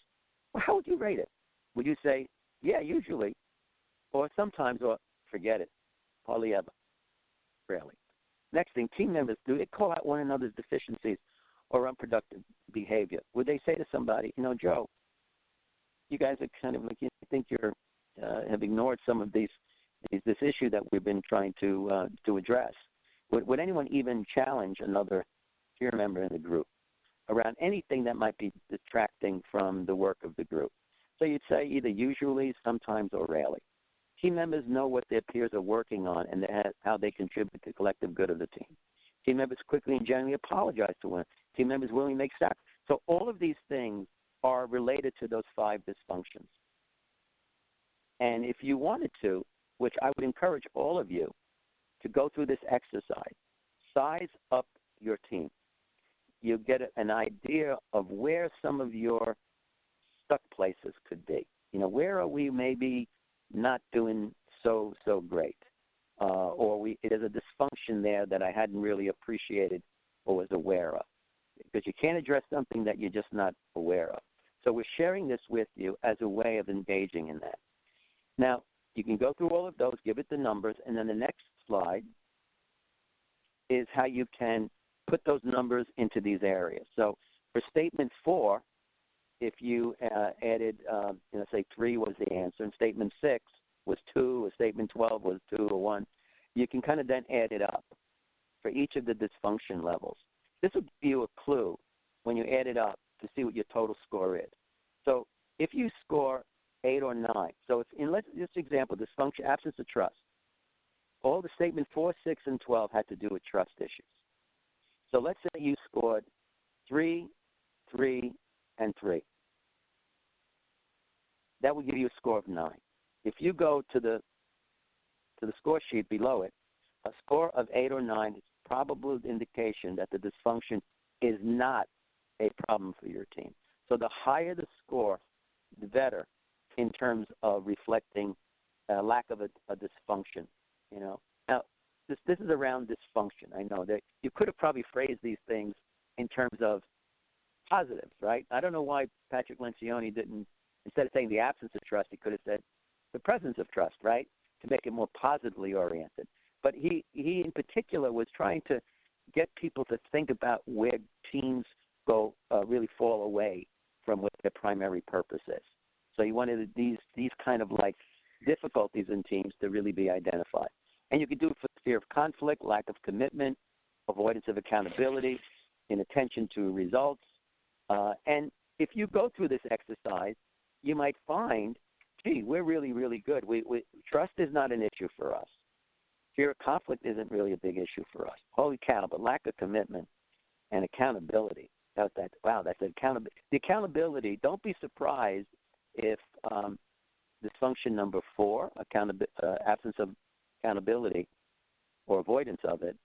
Well, how would you rate it? Would you say, yeah, usually, or sometimes, or forget it, hardly ever, rarely? Next thing, team members, do they call out one another's deficiencies or unproductive behavior? Would they say to somebody, Joe, you guys are kind of like, I think you have ignored some of this issue that we've been trying to address. Would anyone even challenge another peer member in the group around anything that might be detracting from the work of the group? So you'd say either usually, sometimes, or rarely. Team members know what their peers are working on and how they contribute to the collective good of the team. Team members quickly and generally apologize to one. Team members willingly make sacrifices. So all of these things are related to those 5 dysfunctions. And if you wanted to, which I would encourage all of you to go through this exercise, size up your team. You get an idea of where some of your stuck places could be. Where are we maybe not doing so great, or there's a dysfunction there that I hadn't really appreciated or was aware of, because you can't address something that you're just not aware of. So we're sharing this with you as a way of engaging in that. Now, you can go through all of those, give it the numbers, and then the next slide is how you can put those numbers into these areas. So for statement 4, if you added, say 3 was the answer, and statement 6 was 2, or statement 12 was 2 or 1, you can kind of then add it up for each of the dysfunction levels. This will give you a clue when you add it up to see what your total score is. So if you score 8 or 9, so in this example, dysfunction, absence of trust, all the statement 4, 6, and 12 had to do with trust issues. So let's say you scored 3, 3, and 3. That will give you a score of 9. If you go to the to the score sheet below it, a score of 8 or 9 is probable indication that the dysfunction is not a problem for your team. So the higher the score, the better in terms of reflecting lack of a dysfunction. Now this is around dysfunction. I know that you could have probably phrased these things in terms of positives, right? I don't know why Patrick Lencioni didn't, instead of saying the absence of trust, he could have said the presence of trust, right, to make it more positively oriented. But he in particular was trying to get people to think about where teams go really fall away from what their primary purpose is. So he wanted these kind of like difficulties in teams to really be identified. And you could do it for fear of conflict, lack of commitment, avoidance of accountability, inattention to results. And if you go through this exercise, you might find, gee, we're really, really good. Trust is not an issue for us. Fear of conflict isn't really a big issue for us. Holy cow, but lack of commitment and accountability. That's accountability. The accountability, don't be surprised if dysfunction number 4, absence of accountability or avoidance of it,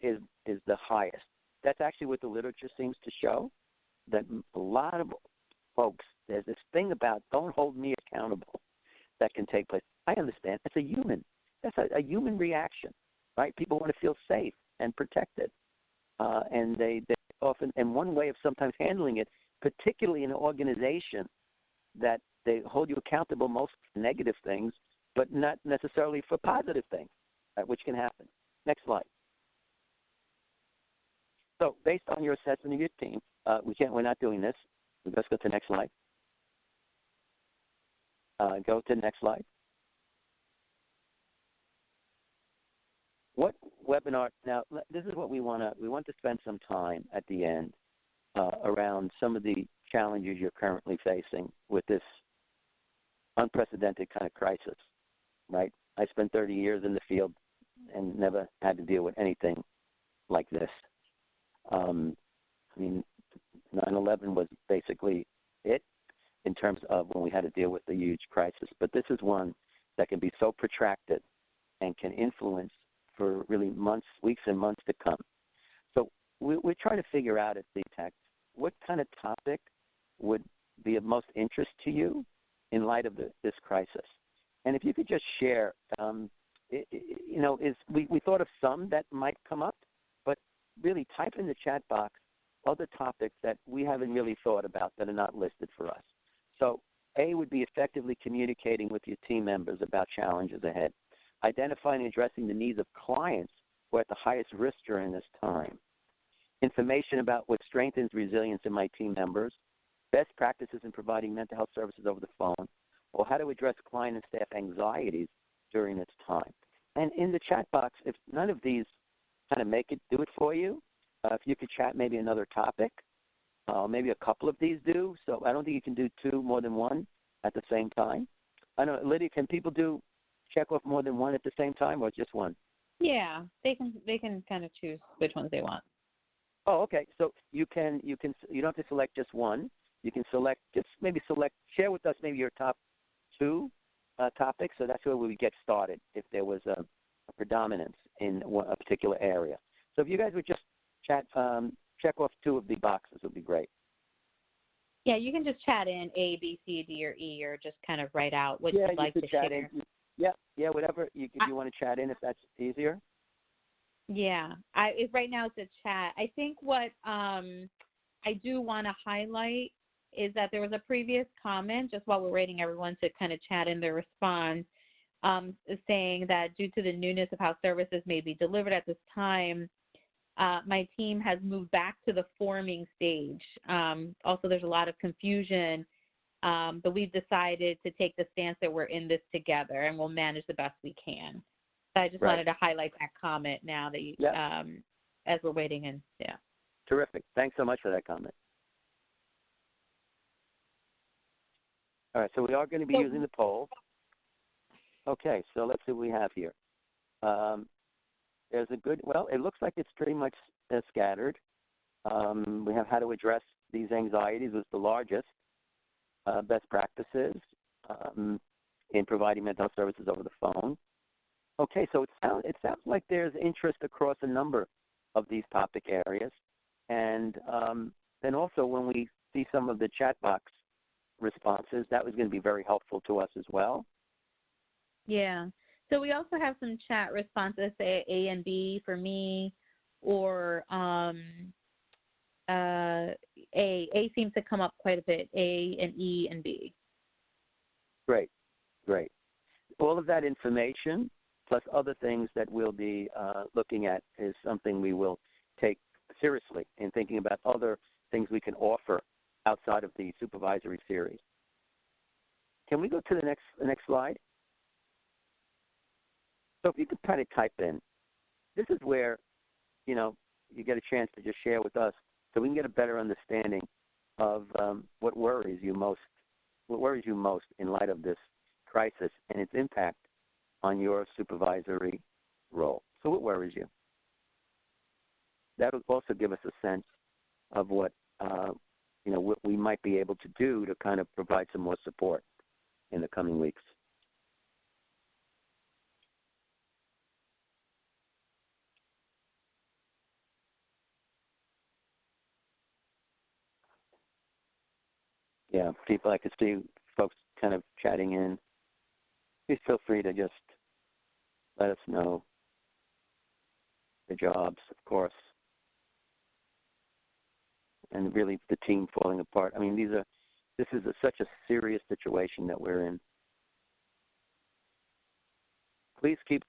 is the highest. That's actually what the literature seems to show, that a lot of folks, there's this thing about don't hold me accountable that can take place. I understand. That's a human reaction, right? People want to feel safe and protected. And they often, and one way of sometimes handling it, particularly in an organization that they hold you accountable most for negative things, but not necessarily for positive things, which can happen. Next slide. So based on your assessment of your team, we're not doing this. Let's go to the next slide. Go to the next slide. What webinar, now this is what we want to spend some time at the end around some of the challenges you're currently facing with this unprecedented kind of crisis, right? I spent 30 years in the field and never had to deal with anything like this. 9/11 was basically it in terms of when we had to deal with the huge crisis. But this is one that can be so protracted and can influence for really months, weeks, and months to come. So we're trying to figure out at CTAC what kind of topic would be of most interest to you in light of this crisis. And if you could just share, we thought of some that might come up, but really type in the chat box other topics that we haven't really thought about that are not listed for us. So A would be effectively communicating with your team members about challenges ahead, identifying and addressing the needs of clients who are at the highest risk during this time, information about what strengthens resilience in my team members, best practices in providing mental health services over the phone, or how to address client and staff anxieties during this time. And in the chat box, if none of these kind of do it for you, if you could chat maybe another topic, maybe a couple of these do. So I don't think you can do more than one at the same time. I know, Lydia, can people check off more than one at the same time or just one? Yeah, they can kind of choose which ones they want. Oh, okay. So you don't have to select just one. You can share with us maybe your top 2 topics. So that's where we would get started if there was a predominance in a particular area. So if you guys would just check off 2 of the boxes, would be great. Yeah, you can just chat in A, B, C, D, or E, or just kind of write out what you'd like to share. Yeah, whatever you want to chat in if that's easier. Yeah, right now it's a chat. I think what I do want to highlight is that there was a previous comment, just while we're waiting everyone to kind of chat in their response, saying that due to the newness of how services may be delivered at this time, my team has moved back to the forming stage. Also, there's a lot of confusion, but we've decided to take the stance that we're in this together and we'll manage the best we can. So I just wanted to highlight that comment now that you, as we're waiting in. Yeah. Terrific. Thanks so much for that comment. All right, so we are going to be using the poll. Okay, so let's see what we have here. There's it looks like it's pretty much scattered. We have how to address these anxieties was the largest. Best practices in providing mental health services over the phone. Okay, so it sounds like there's interest across a number of these topic areas, and then also when we see some of the chat box responses, that was going to be very helpful to us as well. Yeah. So we also have some chat responses, say A and B for me, or A. A seems to come up quite a bit. A and E and B. Great, great. All of that information, plus other things that we'll be looking at, is something we will take seriously in thinking about other things we can offer outside of the supervisory series. Can we go to the next slide? So if you could kind of type in, this is where, you get a chance to just share with us so we can get a better understanding of what worries you most in light of this crisis and its impact on your supervisory role. So what worries you? That will also give us a sense of what we might be able to do to kind of provide some more support in the coming weeks. Yeah, people, I could see folks kind of chatting in. Please feel free to just let us know the jobs, of course, and really the team falling apart. I mean, this is such a serious situation that we're in. Please keep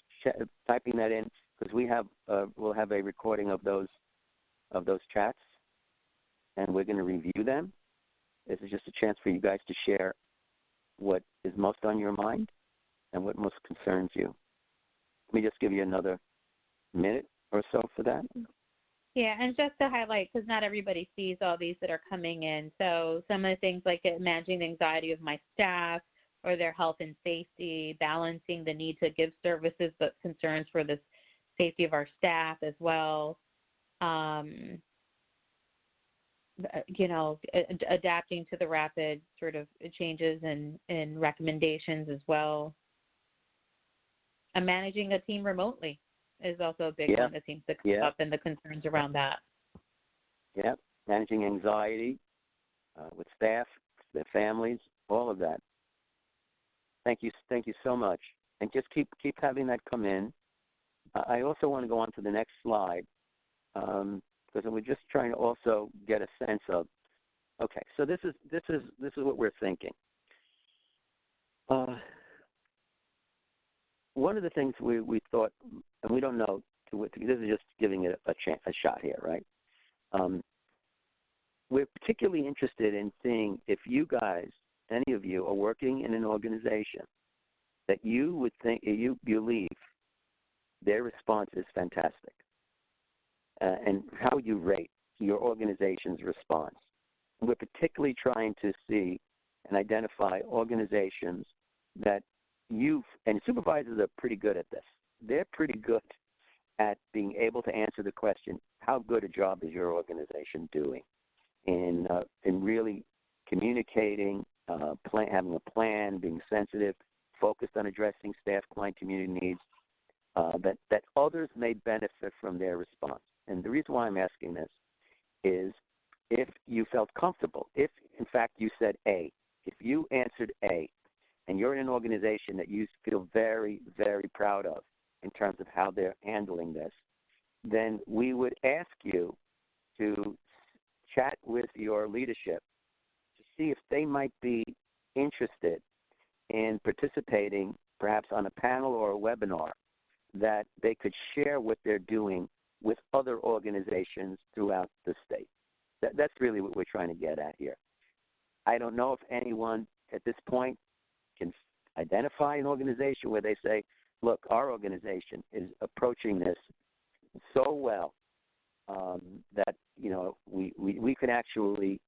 typing that in because we'll have a recording of those chats, and we're going to review them. This is just a chance for you guys to share what is most on your mind and what most concerns you. Let me just give you another minute or so for that. Yeah, and just to highlight, because not everybody sees all these that are coming in. So some of the things like managing the anxiety of my staff or their health and safety, balancing the need to give services but concerns for the safety of our staff as well. Adapting to the rapid sort of changes and recommendations as well. And managing a team remotely is also a big one that seems to come up, and the concerns around that. Yeah, managing anxiety with staff, their families, all of that. Thank you so much. And just keep having that come in. I also want to go on to the next slide. Because we're just trying to also get a sense of, okay, so this is what we're thinking. One of the things we thought, and we don't know, this is just giving it a shot here, right? We're particularly interested in seeing if you guys, any of you, are working in an organization that you would think, you believe their response is fantastic. And how you rate your organization's response. And we're particularly trying to see and identify organizations that and supervisors are pretty good at this. They're pretty good at being able to answer the question, how good a job is your organization doing in really communicating, having a plan, being sensitive, focused on addressing staff, client, community needs, that others may benefit from their response. And the reason why I'm asking this is if you felt comfortable, if in fact you said A, if you answered A, and you're in an organization that you feel very, very proud of in terms of how they're handling this, then we would ask you to chat with your leadership to see if they might be interested in participating perhaps on a panel or a webinar that they could share what they're doing with other organizations throughout the state. That's really what we're trying to get at here. I don't know if anyone at this point can identify an organization where they say, look, our organization is approaching this so well that, we could actually,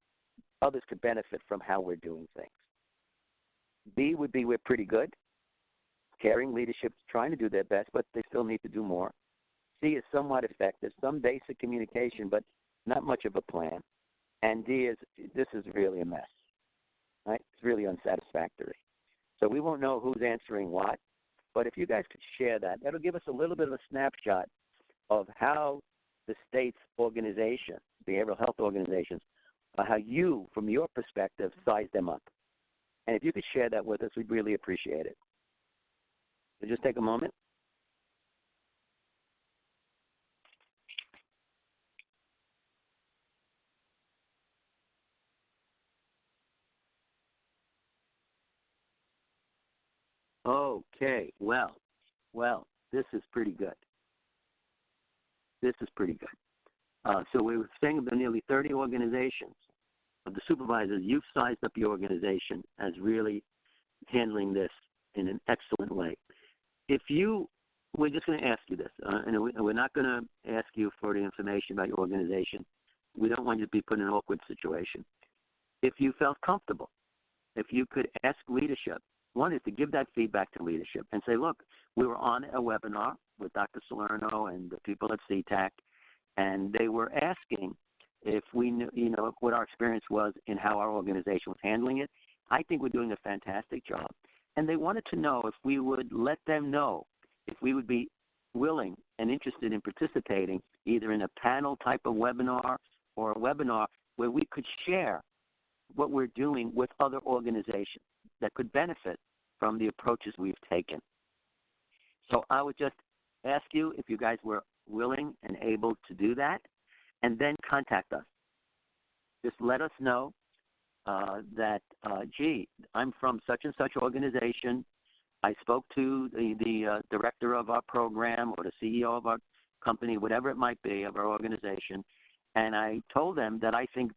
others could benefit from how we're doing things. B would be we're pretty good. Caring leadership is trying to do their best, but they still need to do more. C is somewhat effective, some basic communication, but not much of a plan. And D is, this is really a mess, right? It's really unsatisfactory. So we won't know who's answering what But if you guys could share that, that'll give us a little bit of a snapshot of how the state's organization, behavioral health organizations, how you, from your perspective, size them up. And if you could share that with us, we'd really appreciate it. So just take a moment. Okay, well, this is pretty good. This is pretty good. So we were saying about nearly 30 organizations. Of the supervisors, you've sized up your organization as really handling this in an excellent way. We're just going to ask you this, and we're not going to ask you for the information about your organization. We don't want you to be put in an awkward situation. If you felt comfortable, if you could ask leadership, one is to give that feedback to leadership and say, look, we were on a webinar with Dr. Salerno and the people at CTAC, and they were asking if we knew, what our experience was in how our organization was handling it. I think we're doing a fantastic job. And they wanted to know if we would let them know if we would be willing and interested in participating either in a panel type of webinar or a webinar where we could share what we're doing with other organizations that could benefit from the approaches we've taken. So I would just ask you if you guys were willing and able to do that, and then contact us. Just let us know that, I'm from such and such organization. I spoke to the director of our program or the CEO of our company, whatever it might be, of our organization, and I told them that I think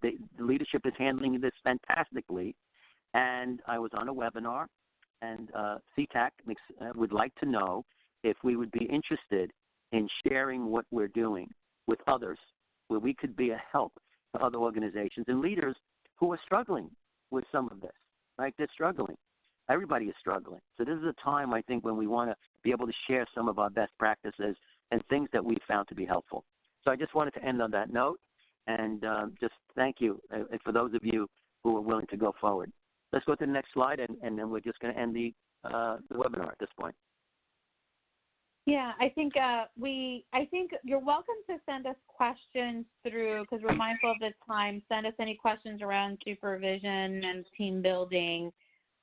the leadership is handling this fantastically, and I was on a webinar, and CTAC would like to know if we would be interested in sharing what we're doing with others, where we could be a help to other organizations and leaders who are struggling with some of this, right? They're struggling. Everybody is struggling. So this is a time, I think, when we want to be able to share some of our best practices and things that we found to be helpful. So I just wanted to end on that note, and just thank you for those of you who are willing to go forward. Let's go to the next slide, and then we're just going to end the webinar at this point. Yeah, I think you're welcome to send us questions through, because we're mindful of the time. Send us any questions around supervision and team building,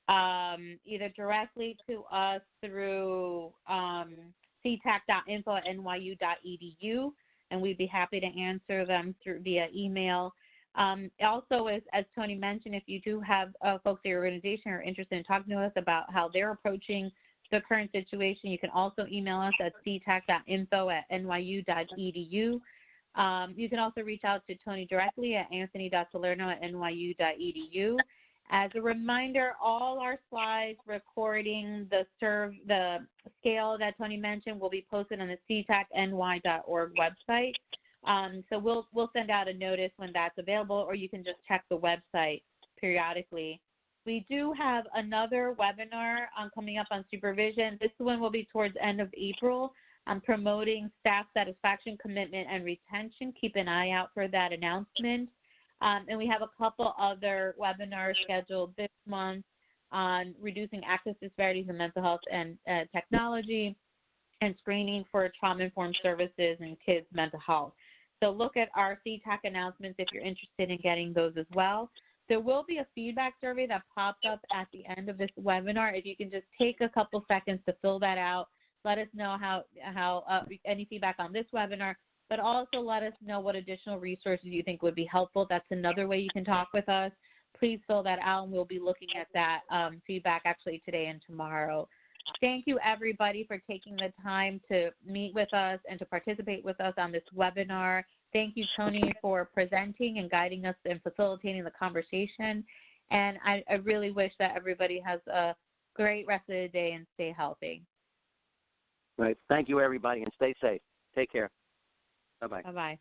either directly to us through ctac.info@nyu.edu, and we'd be happy to answer them via email. Also, as Tony mentioned, if you do have folks at your organization who are interested in talking to us about how they're approaching the current situation, you can also email us at ctac.info@nyu.edu. You can also reach out to Tony directly at anthony.salerno@nyu.edu. As a reminder, all our slides, recording, the scale that Tony mentioned will be posted on the ctacny.org website. So we'll send out a notice when that's available, or you can just check the website periodically. We do have another webinar coming up on supervision. This one will be towards the end of April, promoting staff satisfaction, commitment, and retention. Keep an eye out for that announcement. And we have a couple other webinars scheduled this month on reducing access disparities in mental health and technology, and screening for trauma-informed services and kids' mental health. So look at our CTAC announcements if you're interested in getting those as well. There will be a feedback survey that pops up at the end of this webinar. If you can just take a couple seconds to fill that out, let us know how any feedback on this webinar, but also let us know what additional resources you think would be helpful. That's another way you can talk with us. Please fill that out, and we'll be looking at that feedback actually today and tomorrow. Thank you, everybody, for taking the time to meet with us and to participate with us on this webinar. Thank you, Tony, for presenting and guiding us and facilitating the conversation. And I really wish that everybody has a great rest of the day and stay healthy. Right. Thank you, everybody, and stay safe. Take care. Bye-bye. Bye-bye.